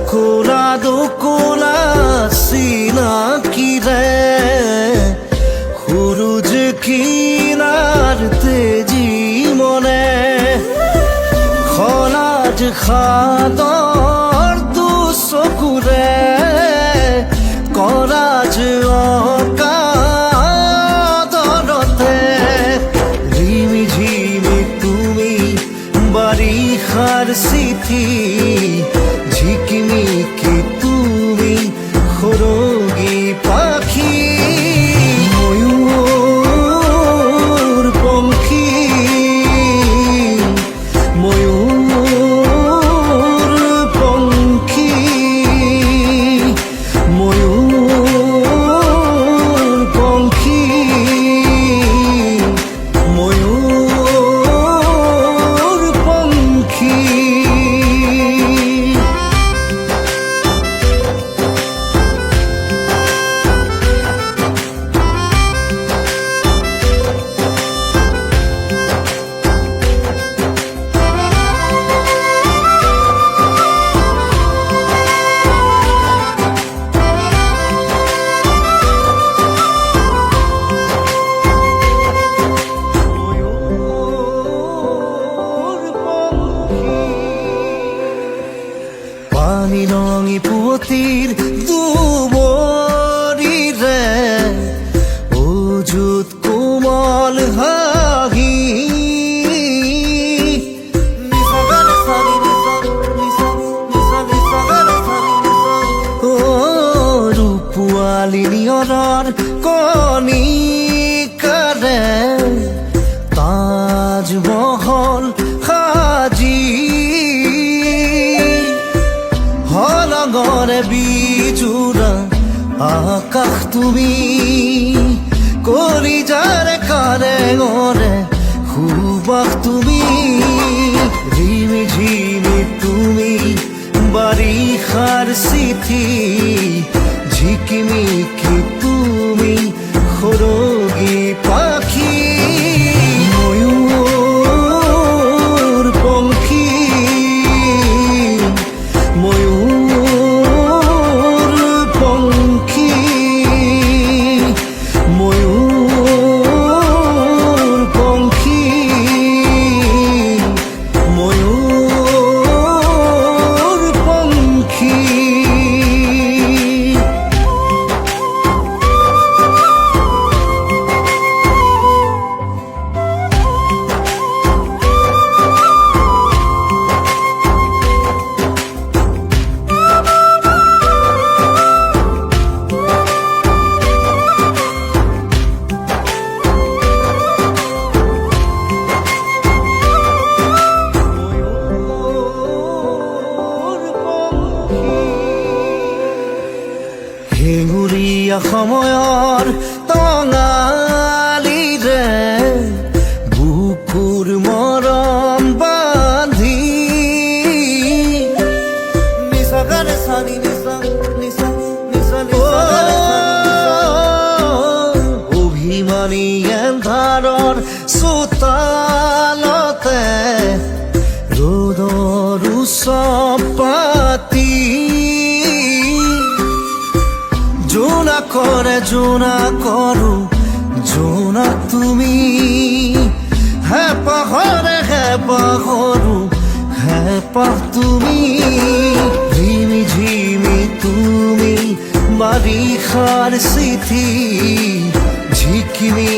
দোকোলা চিনাকিৰে সূৰুজ কিনাৰ তেজি মনে খলাজ খাদৰ দু চকুৰে কৰাজ অকাদৰতে ৰিমি ঝিমি তুমি বাৰিষাৰ চিঠি ঝিকিমিকি তুমি সৰগী পাখি ময়ূৰ পংখী ময়ূৰ পংখী ময়ূৰ পংখী ময়ূৰ পংখী পানী ৰঙি পুৱতিৰ দুবৰিৰে উজুত কোমল হাঁহি ৰূপোৱালী নিয়ৰৰ কণিকাৰে তাজমহল সাজি হলঙৰে বিজোৰা আকাশ তুমি কলিজাৰ কাৰেঙৰে সুবাস তুমি ৰিমি ঝিমি তুমি বাৰিষাৰ চিঠি ঝিকিমিকি তুমি সৰগী পাখি ময়ূৰ পংখী ময়ূৰ পংখী ময়ূৰ পংখী ময়ূৰ পংখী হেঙুৰীয়া সময়ৰ টঙালিৰে বুকুৰ মৰম বান্ধি অভিমানী এন্ধাৰৰ চোতালতে ৰ'দৰ উৎসৱ পাতি জোনা কৰো জোনা তুমি হেঁপাহ তুমি ঝিমি ঝিমি তুমি বাৰিষাৰ চিঠি ঝিকিমি